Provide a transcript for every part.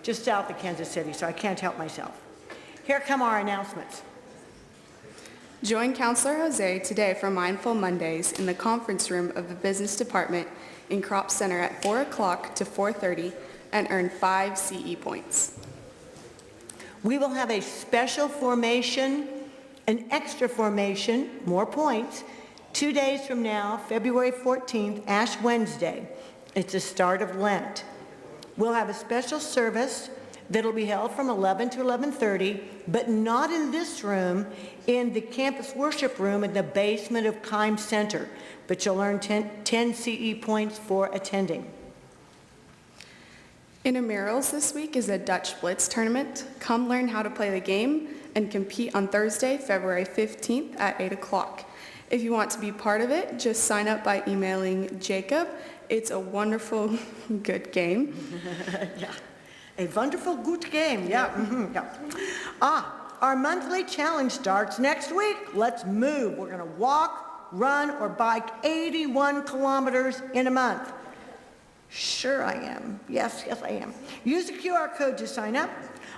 just south of Kansas City, so I can't help myself. Here come our announcements. Join Counselor Jose today for Mindful Mondays in the conference room of the Business Department in Crop Center at 4 o'clock to 4:30 and earn 5 CE points. We will have a special formation, an extra formation, more points, 2 days from now, February 14th, Ash Wednesday. It's the start of Lent. We'll have a special service that'll be held from 11 to 11:30, but not in this room, in the campus worship room in the basement of Keim Center. But you'll earn 10 CE points for attending. Intramurals this week is a Dutch Blitz tournament. Come learn how to play the game and compete on Thursday, February 15th at 8 o'clock. If you want to be part of it, just sign up by emailing Jacob. It's a wonderful, good game. Yeah, a wonderful, good game. Yeah, yeah. Our monthly challenge starts next week. Let's move. We're going to walk, run, or bike 81 kilometers in a month. Sure I am. Yes, I am. Use the QR code to sign up.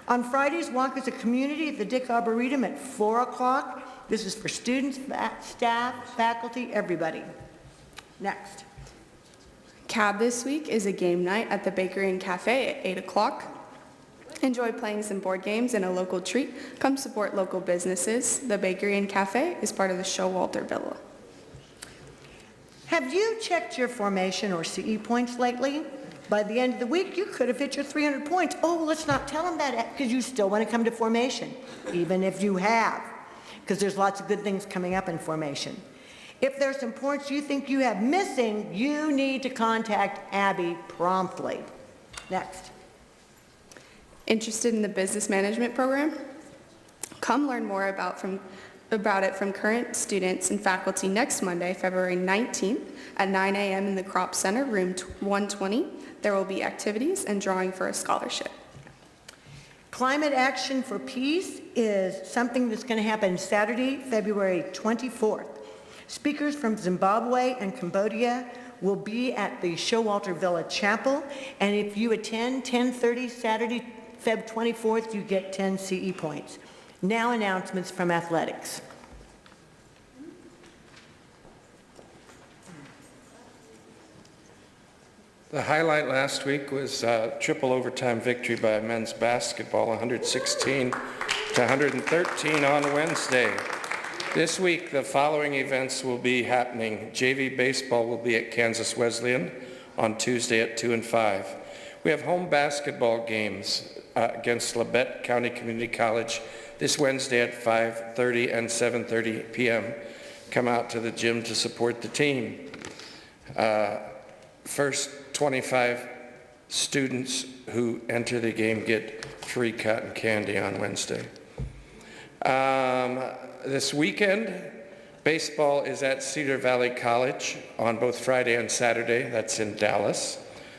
On Fridays, walk as a community at the Dick Arboretum at 4 o'clock. This is for students, staff, faculty, everybody. Next. CAB this week is a game night at the Bakery and Cafe at 8 o'clock. Enjoy playing some board games and a local treat. Come support local businesses. The Bakery and Cafe is part of the Showalter Villa. Have you checked your formation or CE points lately? By the end of the week, you could have hit your 300 points. Oh, let's not tell them that because you still want to come to formation, even if you have, because there's lots of good things coming up in formation. If there's some points you think you have missing, you need to contact Abby promptly. Next. Interested in the business management program? Come learn more about it from current students and faculty next Monday, February 19th at 9 a.m. in the Crop Center, room 120. There will be activities and drawing for a scholarship. Climate Action for Peace is something that's going to happen Saturday, February 24th. Speakers from Zimbabwe and Cambodia will be at the Showalter Villa Chapel, and if you attend 10:30 Saturday, Feb 24th, you get 10 CE points. Now announcements from athletics. The highlight last week was triple overtime victory by men's basketball, 116 to 113 on Wednesday. This week, the following events will be happening. JV baseball will be at Kansas Wesleyan on Tuesday at 2 and 5. We have home basketball games against Labette County Community College this Wednesday at 5:30 and 7:30 p.m. Come out to the gym to support the team. First 25 students who enter the game get free cotton candy on Wednesday. This weekend, baseball is at Cedar Valley College on both Friday and Saturday. That's in Dallas.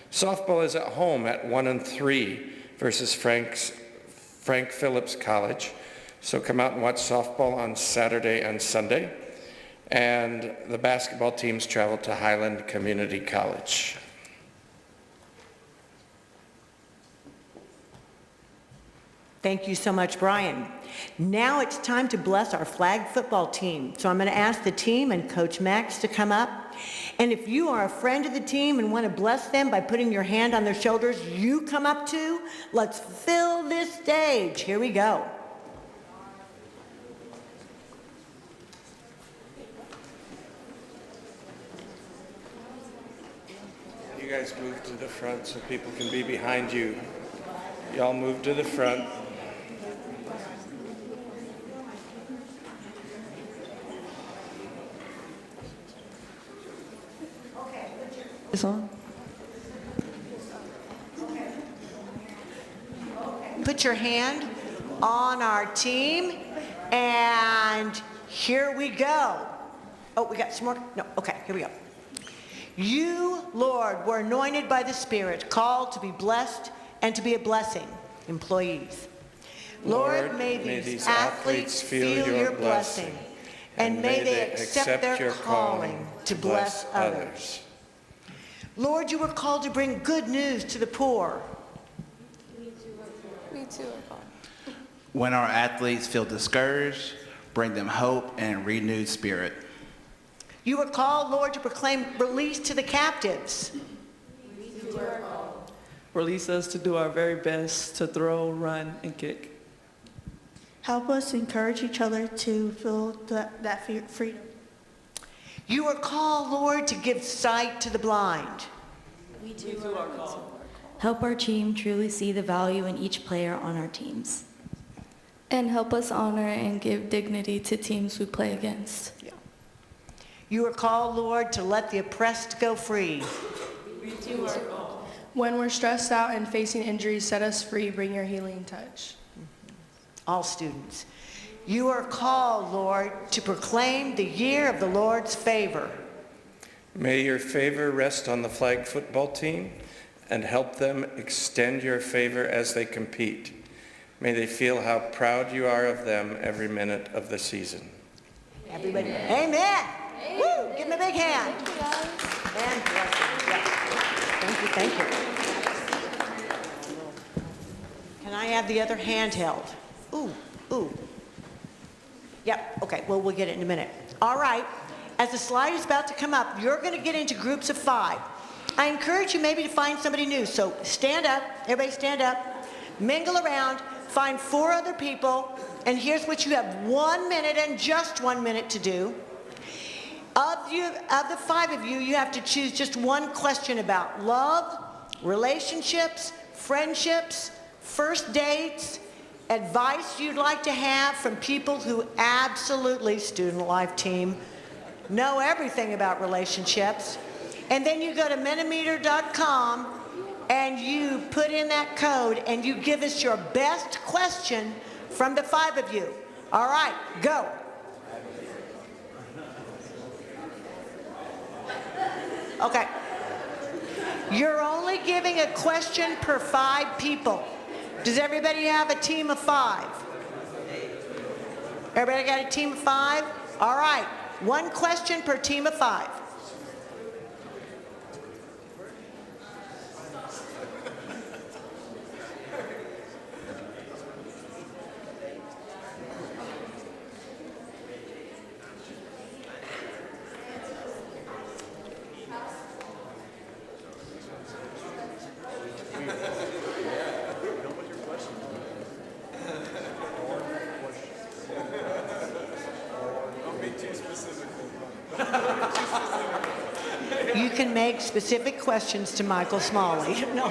Softball is at home at 1 and 3 versus Frank Phillips College. So come out and watch softball on Saturday and Sunday. And the basketball teams travel to Highland Community College. Thank you so much, Brian. Now it's time to bless our flag football team. So I'm going to ask the team and Coach Max to come up. And if you are a friend of the team and want to bless them by putting your hand on their shoulders, you come up too. Let's fill this stage. Here we go. You guys move to the front so people can be behind you. Y'all move to the front. Is on? Put your hand on our team, and here we go. Oh, we got some more? No, okay, here we go. You, Lord, were anointed by the Spirit, called to be blessed and to be a blessing. Employees. Lord, may these athletes feel your blessing, and may they accept their calling to bless others. Lord, you were called to bring good news to the poor. too are called. When our athletes feel discouraged, bring them hope and renewed spirit. You are called, Lord, to proclaim release to the captives. Release us to do our very best to throw, run, and kick. Help us encourage each other to feel that freedom. You are called, Lord, to give sight to the blind. We too are called. Help our team truly see the value in each player on our teams. And help us honor and give dignity to teams we play against. You are called, Lord, to let the oppressed go free. We too are called. When we're stressed out and facing injuries, set us free. Bring your healing touch. All students. You are called, Lord, to proclaim the year of the Lord's favor. May your favor rest on the flag football team and help them extend your favor as they compete. May they feel how proud you are of them every minute of the season. Everybody, amen. Woo, give them a big hand. Thank you, guys. And blessings. Yeah. Thank you. Can I have the other hand held? Ooh. Yep, okay, well, we'll get it in a minute. All right, as the slide is about to come up, you're gonna get into groups of 5. I encourage you maybe to find somebody new, so stand up, everybody stand up, mingle around, find 4 other people, and here's what you have: 1 minute and just 1 minute to do. Of the 5 of you, you have to choose just one question about love, relationships, friendships, first dates, advice you'd like to have from people who absolutely, student life team, know everything about relationships. And then you go to Mennonite.com and you put in that code and you give us your best question from the 5 of you. All right, go. Okay. You're only giving a question per 5 people. Does everybody have a team of 5? Everybody got a team of 5? All right. 1 question per team of 5. You can make specific questions to Michael Smalley. No,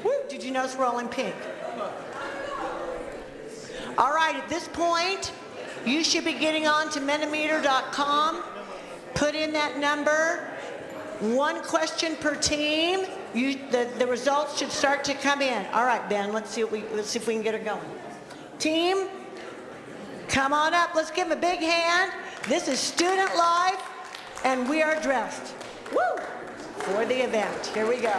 Woo, did you notice we're all in pink? All right, at this point, you should be getting on to Mennonite.com. Put in that number. 1 question per team. The results should start to come in. All right, Ben, let's see if we can get it going. Team, come on up. Let's give them a big hand. This is Student Life, and we are dressed. Woo! For the event. Here we go.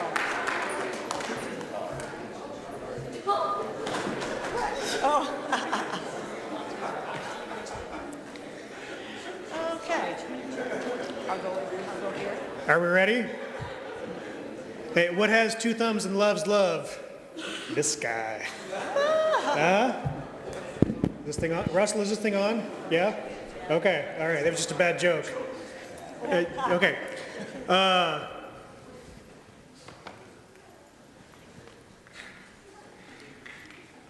Oh. Okay. I'll go here. Are we ready? Hey, what has 2 thumbs and loves love? This guy. This thing on? Russell, is this thing on? Yeah? Okay, all right, that was just a bad joke. Okay.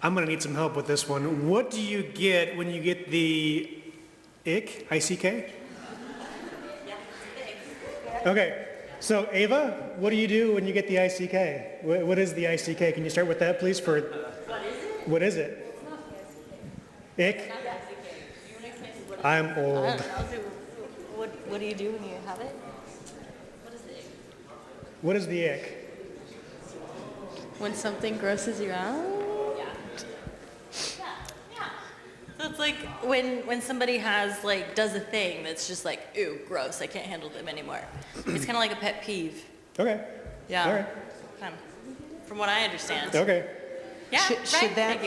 I'm gonna need some help with this one. What do you get when you get the ick, I-C-K? Okay, so Ava, what do you do when you get the I-C-K? What is the I-C-K? Can you start with that, please? What is it? Ick? I'm old. I don't know. What do you do when you have it? What is the ick? What is the ick? When something grosses you out? Yeah. So it's like when somebody does a thing that's just like, ew, gross, I can't handle them anymore. It's kind of like a pet peeve. Okay. Yeah. All right. From what I understand. Okay. Yeah, Should that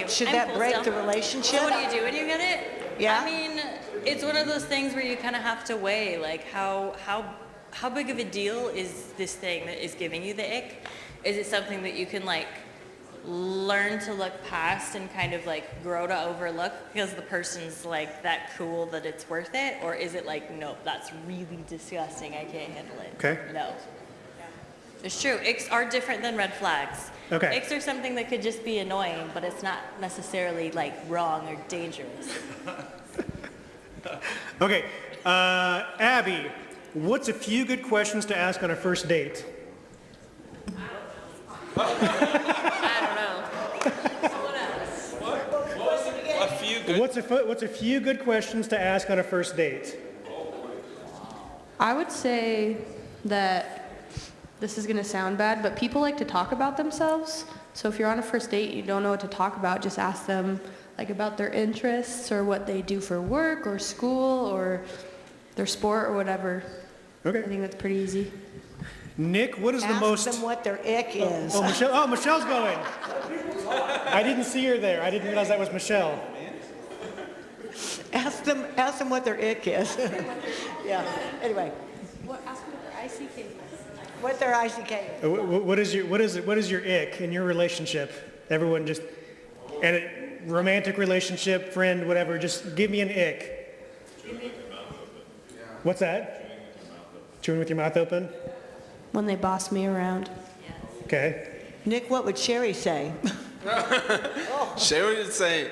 break the relationship? So what do you do when you get it? Yeah. I mean, it's one of those things where you kind of have to weigh, like, how big of a deal is this thing that is giving you the ick? Is it something that you can like learn to look past and kind of like grow to overlook because the person's like that cool that it's worth it? Or is it like, nope, that's really disgusting, I can't handle it? Okay. No. It's true. Icks are different than red flags. Okay. Icks are something that could just be annoying, but it's not necessarily like wrong or dangerous. Okay, Abby, what's a few good questions to ask on a first date? What's a few good questions to ask on a first date? I would say that this is going to sound bad, but people like to talk about themselves. So if you're on a first date, you don't know what to talk about, just ask them like about their interests or what they do for work or school or their sport or whatever. Okay. I think that's pretty easy. Nick, what is the most... Ask them what their ick is. Oh, Michelle. Oh, Michelle's going. I didn't see her there. I didn't realize that was Michelle. Ask them what their ick is. Yeah, anyway. Ask them what their ICK is. What their ICK is. What is your ick in your relationship? Everyone just... And a romantic relationship, friend, whatever, just give me an ick. What's that? Chewing with your mouth open? When they boss me around. Okay. Nick, what would Sherry say? Sherry would say,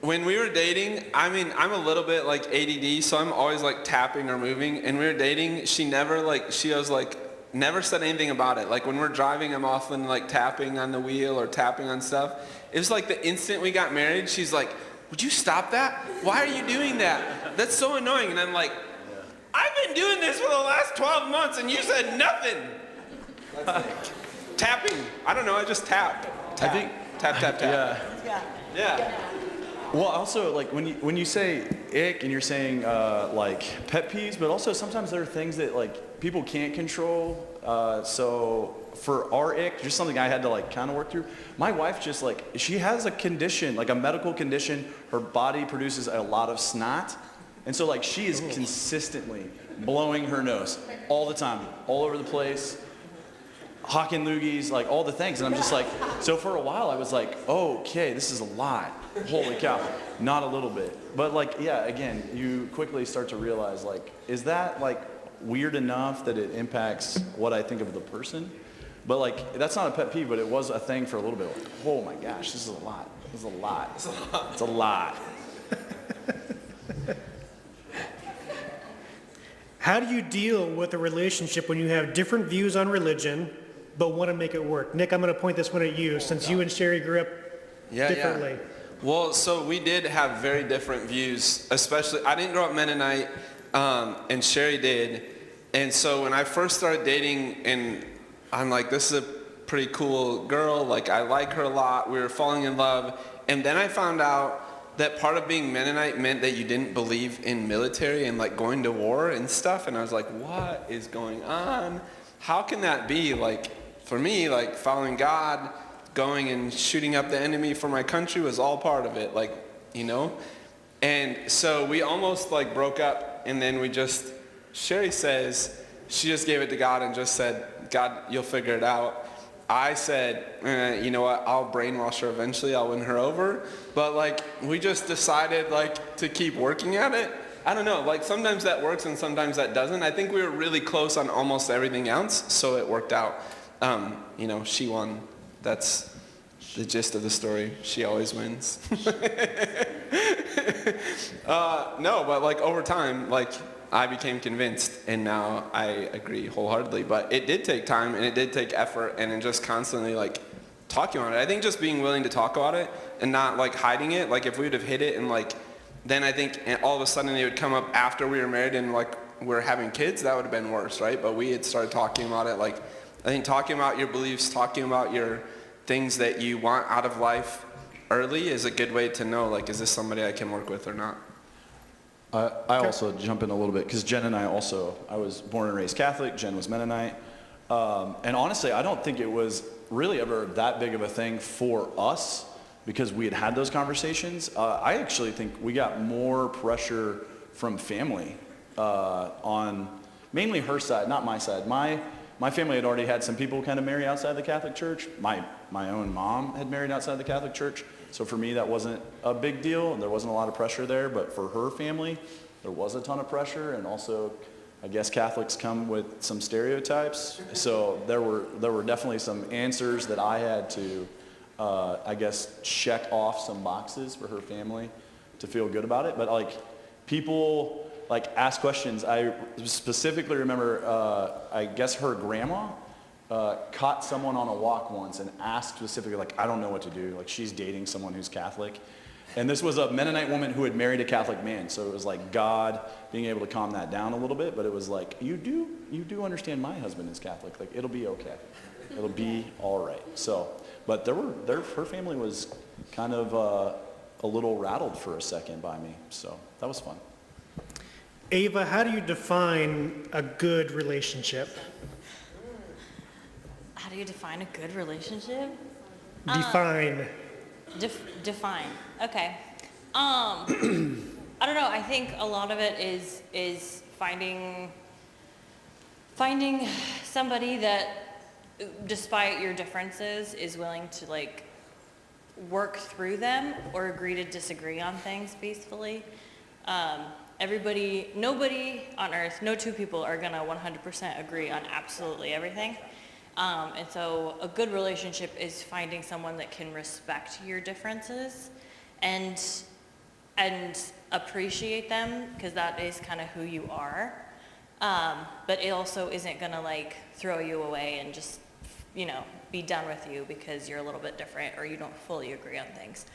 when we were dating, I mean, I'm a little bit like ADD, so I'm always like tapping or moving. And we were dating, she never said anything about it. Like when we're driving, I'm often like tapping on the wheel or tapping on stuff. It was like the instant we got married, she's like, would you stop that? Why are you doing that? That's so annoying. And I'm like, I've been doing this for the last 12 months and you said nothing. Tapping. I don't know, I just tap. I think, Tap. Yeah. Well, also, like, when you say ick and you're saying, like, pet peeves, but also sometimes there are things that, like, people can't control. So for our ick, just something I had to, like, kind of work through. My wife just, like, she has a condition, like a medical condition. Her body produces a lot of snot. And so, like, she is consistently blowing her nose all the time, all over the place. Hawking loogies, like all the things. And I'm just like, so for a while I was like, oh, okay, this is a lot. Holy cow. Not a little bit. But like, yeah, again, you quickly start to realize, like, is that like weird enough that it impacts what I think of the person? But like, that's not a pet peeve, but it was a thing for a little bit. Like, oh my gosh, this is a lot. This is a lot. It's a lot. How do you deal with a relationship when you have different views on religion, but want to make it work? Nick, I'm going to point this one at you, since you and Sherry grew up differently. Well, so we did have very different views, especially, I didn't grow up Mennonite, and Sherry did. And so when I first started dating, and I'm like, this is a pretty cool girl, like I like her a lot, we were falling in love, and then I found out that part of being Mennonite meant that you didn't believe in military and like going to war and stuff. And I was like, what is going on? How can that be? Like for me, like following God, going and shooting up the enemy for my country was all part of it, like, you know? And so we almost like broke up, and then Sherry says, she just gave it to God and just said, God, you'll figure it out. I said, you know what, I'll brainwash her eventually, I'll win her over. But like, we just decided like to keep working at it. I don't know, like sometimes that works and sometimes that doesn't. I think we were really close on almost everything else, so it worked out. You know, she won. That's the gist of the story. She always wins. No, but like over time, like I became convinced, and now I agree wholeheartedly. But it did take time, and it did take effort, and then just constantly like talking about it. I think just being willing to talk about it and not like hiding it. Like if we would have hid it, and like then I think all of a sudden it would come up after we were married and like we're having kids, that would have been worse, right? But we had started talking about it. Like I think talking about your beliefs, talking about your things that you want out of life early is a good way to know, like, is this somebody I can work with or not? I also jump in a little bit because Jen and I was born and raised Catholic. Jen was Mennonite. And honestly, I don't think it was really ever that big of a thing for us because we had those conversations. I actually think we got more pressure from family on mainly her side, not my side. My my family had already had some people kind of marry outside the Catholic Church. My own mom had married outside the Catholic Church. So for me, that wasn't a big deal, and there wasn't a lot of pressure there. But for her family, there was a ton of pressure, and also, I guess Catholics come with some stereotypes. So there were definitely some answers that I had to, I guess, check off some boxes for her family to feel good about it. But like, people like ask questions. I specifically remember, I guess her grandma caught someone on a walk once and asked specifically, like, I don't know what to do. Like, she's dating someone who's Catholic. And this was a Mennonite woman who had married a Catholic man. So it was like God being able to calm that down a little bit. But it was like, you do understand my husband is Catholic. Like, it'll be okay. It'll be all right. So, but her family was kind of a little rattled for a second by me. So that was fun. Ava, how do you define a good relationship? How do you define a good relationship? Define. Define. Okay. I don't know. I think a lot of it is finding somebody that, despite your differences, is willing to like work through them or agree to disagree on things peacefully. Nobody on earth, no two people are gonna 100% agree on absolutely everything. And so a good relationship is finding someone that can respect your differences and appreciate them, because that is kind of who you are. But it also isn't gonna like throw you away and just, be done with you because you're a little bit different or you don't fully agree on things.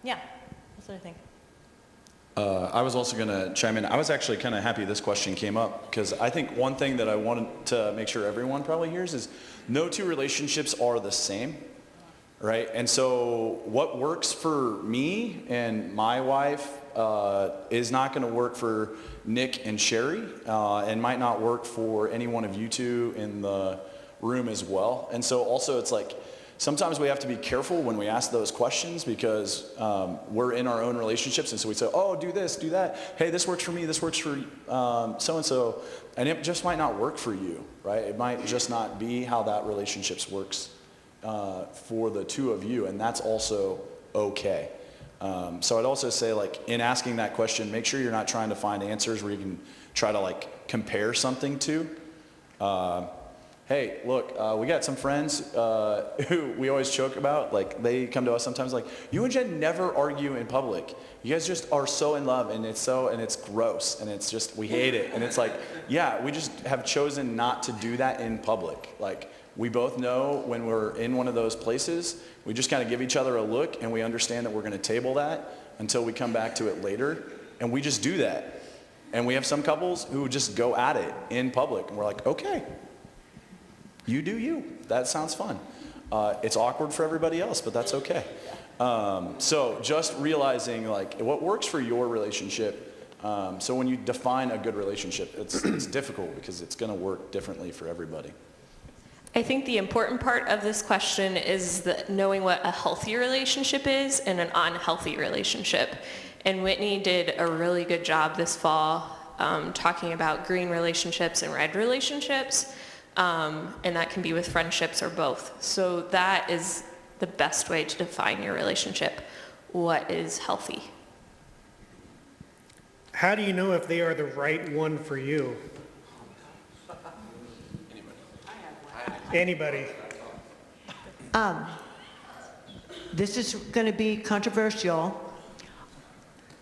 Yeah, that's what I think. I was also going to chime in. I was actually kind of happy this question came up, because I think one thing that I wanted to make sure everyone probably hears is no two relationships are the same, right? And so what works for me and my wife is not going to work for Nick and Sherry, and might not work for any one of you two in the room as well. And so also it's like, sometimes we have to be careful when we ask those questions, because we're in our own relationships, and so we say, oh, do this, do that. Hey, this works for me, this works for so-and-so, and it just might not work for you, right? It might just not be how that relationship works for the two of you, and that's also okay. So I'd also say, like, in asking that question, make sure you're not trying to find answers where you can try to, like, compare something to. Hey, look, we got some friends who we always joke about. Like, they come to us sometimes like, you and Jen never argue in public. You guys just are so in love, and it's gross, and it's just, we hate it. And it's like, yeah, we just have chosen not to do that in public. Like, we both know when we're in one of those places, we just kind of give each other a look, and we understand that we're going to table that until we come back to it later. And we just do that. And we have some couples who just go at it in public, and we're like, okay. You do you. That sounds fun. It's awkward for everybody else, but that's okay. So just realizing, like, what works for your relationship. So when you define a good relationship, it's difficult because it's going to work differently for everybody. I think the important part of this question is knowing what a healthy relationship is and an unhealthy relationship. And Whitney did a really good job this fall talking about green relationships and red relationships. And that can be with friendships or both. So that is the best way to define your relationship. What is healthy? How do you know if they are the right one for you? Anybody? This is going to be controversial.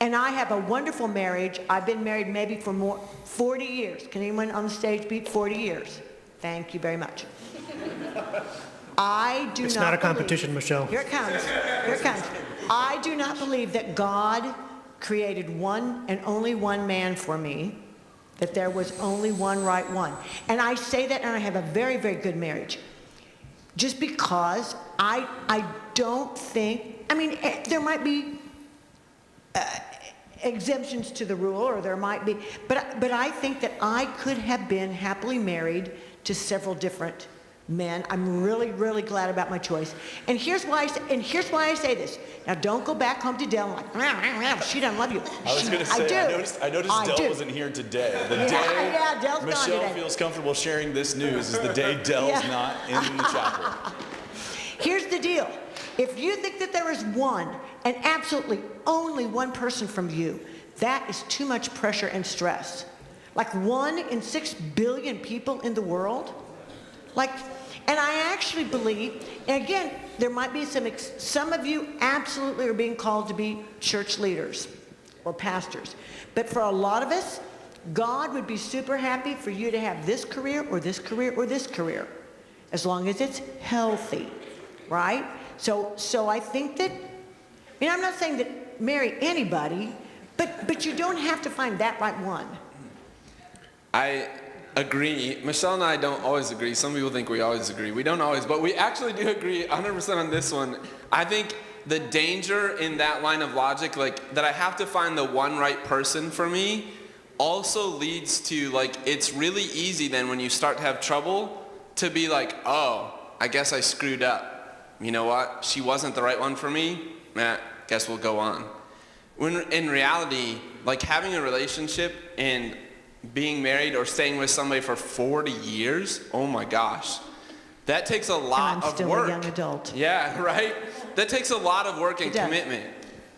And I have a wonderful marriage. I've been married maybe for 40 years. Can anyone on the stage beat 40 years? Thank you very much. I do not. It's not a competition, Michelle. Here it comes. Here it comes. I do not believe that God created one and only one man for me, that there was only one right one. And I say that, and I have a very, very good marriage. Just because I don't think, I mean, there might be exemptions to the rule, or there might be, but I think that I could have been happily married to several different men. I'm really, really glad about my choice. And here's why I say this. Now, don't go back home to Dell and like, rah, rah, rah, she doesn't love you. I was going to say, I noticed Dell wasn't here today. The day Dell's gone Michelle today. feels comfortable sharing this news is the day Dell's not in the chapel. Here's the deal. If you think that there is one, and absolutely only one person from you, that is too much pressure and stress. Like 1 in 6 billion people in the world. And I actually believe, and again, there might be some of you absolutely are being called to be church leaders or pastors. But for a lot of us, God would be super happy for you to have this career or this career or this career, as long as it's healthy, right? So I think that, I'm not saying that marry anybody, but you don't have to find that right one. I agree. Michelle and I don't always agree. Some people think we always agree. We don't always, but we actually do agree 100% on this one. I think the danger in that line of logic, like that I have to find the one right person for me, also leads to it's really easy then when you start to have trouble to be like, oh, I guess I screwed up. You know what? She wasn't the right one for me. Guess we'll go on. When in reality, having a relationship and being married or staying with somebody for 40 years, oh my gosh, that takes a lot of work. I'm still a young adult. Yeah, right? That takes a lot of work and commitment.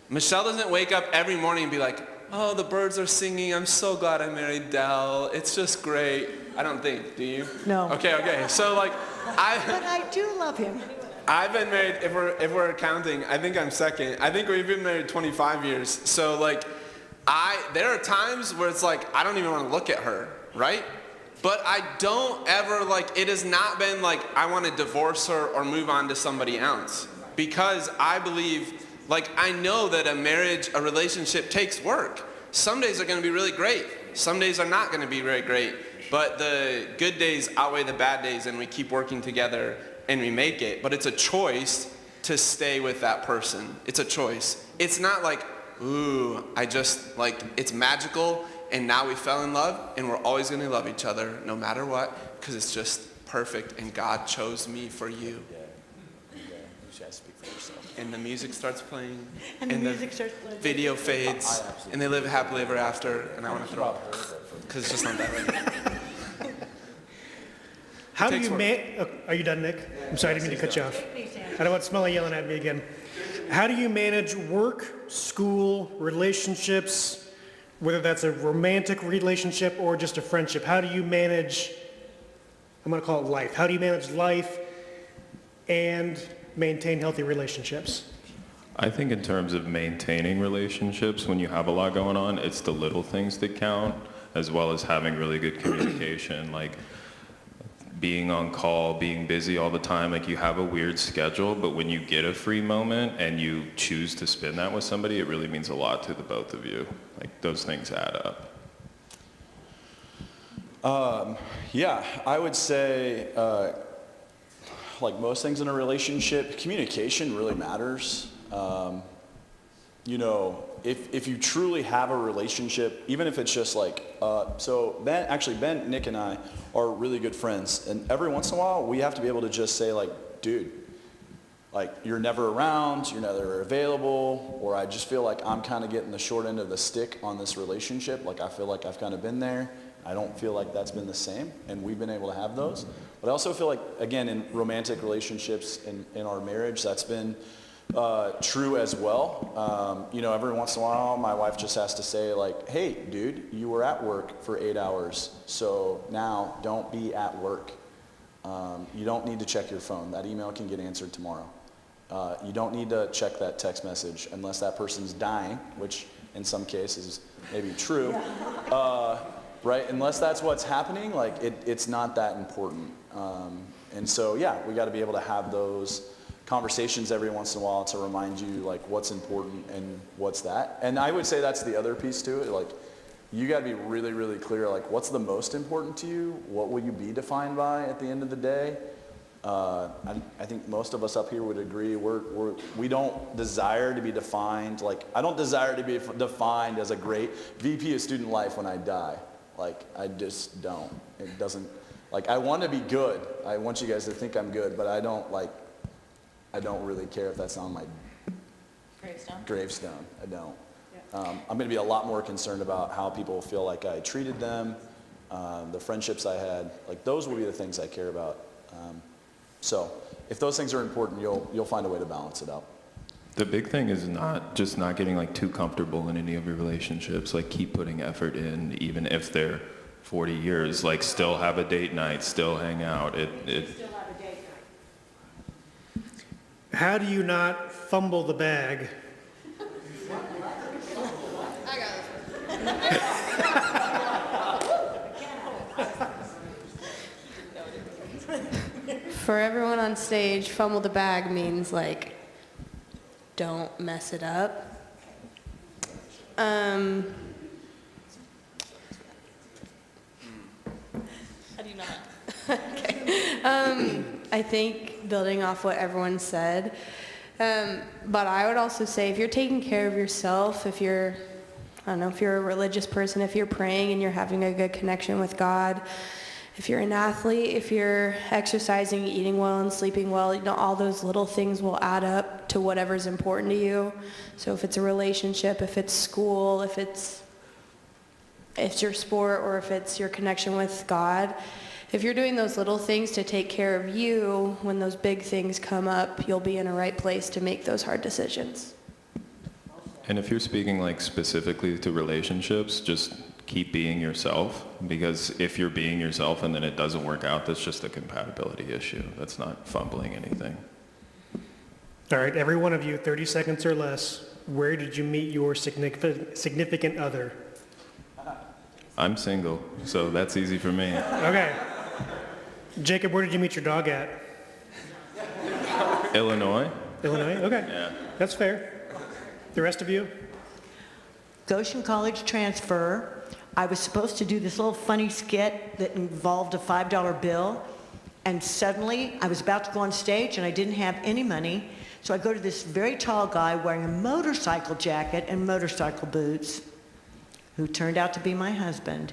Michelle doesn't wake up every morning and be like, oh, the birds are singing. I'm so glad I married Dell. It's just great. I don't think, do you? No. Okay. So But I do love him. I've been married, if we're counting, I think I'm second. I think we've been married 25 years. So there are times where it's I don't even want to look at her, right? But I don't ever, it has not been I want to divorce her or move on to somebody else. Because I believe, I know that a relationship takes work. Some days are going to be really great. Some days are not going to be very great. But the good days outweigh the bad days, and we keep working together and we make it. But it's a choice to stay with that person. It's a choice. It's not ooh, it's magical, and now we fell in love, and we're always going to love each other no matter what, because it's just perfect, and God chose me for you. You should have to speak for yourself. And the music starts playing, And the music starts playing. video fades, and they live happily ever after, and I want to throw up, because it's just not that right. How do you are you done, Nick? I'm sorry, I didn't mean to cut you off. I don't want Smelly yelling at me again. How do you manage work, school, relationships, whether that's a romantic relationship or just a friendship? How do you manage, I'm going to call it life. How do you manage life and maintain healthy relationships? I think in terms of maintaining relationships, when you have a lot going on, it's the little things that count, as well as having really good communication, being on call, being busy all the time. You have a weird schedule, but when you get a free moment and you choose to spend that with somebody, it really means a lot to the both of you. Those things add up. Yeah, I would say, most things in a relationship, communication really matters. If you truly have a relationship, even if it's just so Ben, Nick, and I are really good friends, and every once in a while we have to be able to just say dude, you're never around, you're never available, or I just feel I'm kind of getting the short end of the stick on this relationship. I feel like I've kind of been there. I don't feel like that's been the same, and we've been able to have those. But I also feel again, in romantic relationships in our marriage, that's been true as well. Every once in a while, my wife just has to say hey, dude, you were at work for 8 hours, so now don't be at work. You don't need to check your phone. That email can get answered tomorrow. You don't need to check that text message unless that person's dying, which in some cases may be true. Right? Unless that's what's happening, it's not that important. And so, yeah, we got to be able to have those conversations every once in a while to remind you what's important and what's that. And I would say that's the other piece to it. You got to be really, really clear. What's the most important to you? What will you be defined by at the end of the day? I think most of us up here would agree. We don't desire to be defined. I don't desire to be defined as a great VP of student life when I die. I just don't. It doesn't. Like, I want to be good. I want you guys to think I'm good, but I don't really care if that's on my gravestone. I don't. I'm going to be a lot more concerned about how people feel like I treated them, the friendships I had. Like, those will be the things I care about. So if those things are important, you'll find a way to balance it out. The big thing is not getting like too comfortable in any of your relationships. Like, keep putting effort in, even if they're 40 years. Like, still have a date night, still hang out. How do you not fumble the bag? For everyone on stage, fumble the bag means like, don't mess it up. How do you not? Okay. I think building off what everyone said, but I would also say if you're taking care of yourself, if you're a religious person, if you're praying and you're having a good connection with God, if you're an athlete, if you're exercising, eating well, and sleeping well, all those little things will add up to whatever's important to you. So if it's a relationship, if it's school, if it's your sport, or if it's your connection with God, if you're doing those little things to take care of you, when those big things come up, you'll be in a right place to make those hard decisions. And if you're speaking like specifically to relationships, just keep being yourself, because if you're being yourself and then it doesn't work out, that's just a compatibility issue. That's not fumbling anything. All right, every one of you, 30 seconds or less. Where did you meet your significant other? I'm single, so that's easy for me. Okay. Jacob, where did you meet your dog at? Illinois? Illinois? Okay. Yeah. That's fair. The rest of you? Goshen College transfer. I was supposed to do this little funny skit that involved a $5 bill, and suddenly I was about to go on stage and I didn't have any money, so I go to this very tall guy wearing a motorcycle jacket and motorcycle boots, who turned out to be my husband,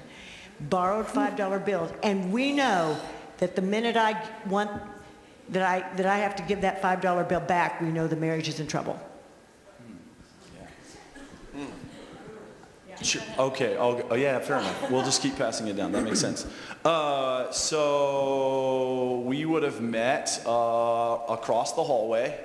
borrowed $5 bills, and we know that the minute I have to give that $5 bill back, we know the marriage is in trouble. Sure. Okay. Oh, yeah, fair enough. We'll just keep passing it down. That makes sense. So we would have met across the hallway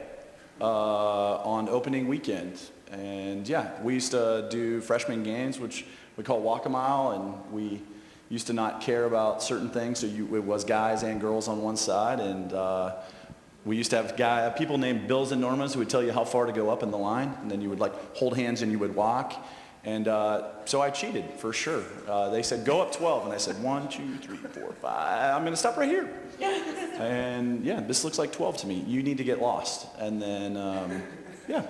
on opening weekend. And yeah, we used to do freshman games, which we call walk a mile, and we used to not care about certain things. So it was guys and girls on one side, and we used to have people named Bills and Normas who would tell you how far to go up in the line, and then you would like hold hands and you would walk. And so I cheated, for sure. They said, go up 12. And I said, 1, 2, 3, 4, 5. I'm going to stop right here. And yeah, this looks like 12 to me. You need to get lost. And then, yeah,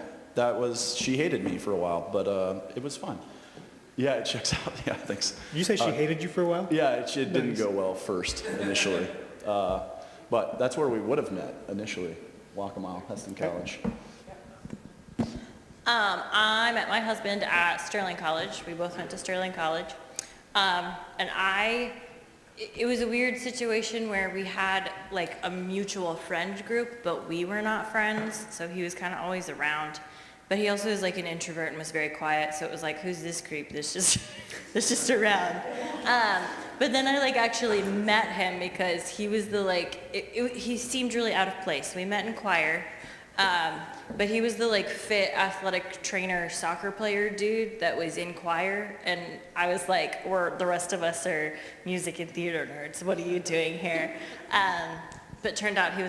she hated me for a while, but it was fun. Yeah, it checks out. Yeah, thanks. Did you say she hated you for a while? Yeah, it didn't go well first, initially. But that's where we would have met initially. Walk a mile, Hesston College. I met my husband at Sterling College. We both went to Sterling College. And it was a weird situation where we had like a mutual friend group, but we were not friends. So he was kind of always around. But he also is like an introvert and was very quiet. So it was like, who's this creep that's just around? But then I like actually met him because he was he seemed really out of place. We met in choir. But he was the like fit athletic trainer soccer player dude that was in choir, and I was like, the rest of us are music and theater nerds. What are you doing here? But turned out he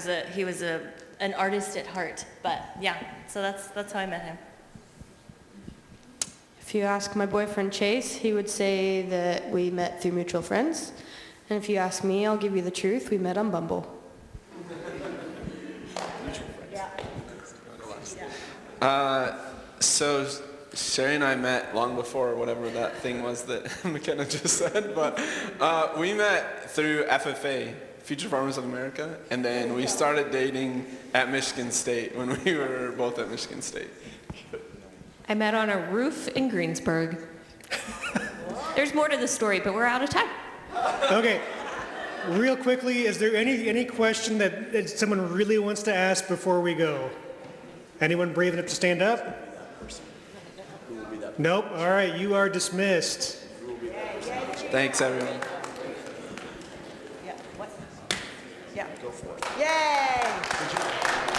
was an artist at heart. But yeah, so that's how I met him. If you ask my boyfriend Chase, he would say that we met through mutual friends. And if you ask me, I'll give you the truth. We met on Bumble. So Sherry and I met long before whatever that thing was that McKenna just said, but we met through FFA, Future Farmers of America, and then we started dating at Michigan State when we were both at Michigan State. I met on a roof in Greensburg. There's more to the story, but we're out of time. Okay. Real quickly, is there any question that someone really wants to ask before we go? Anyone brave enough to stand up? Nope. All right, you are dismissed. Thanks, everyone. Yeah. What? Yeah. Go for it. Yay!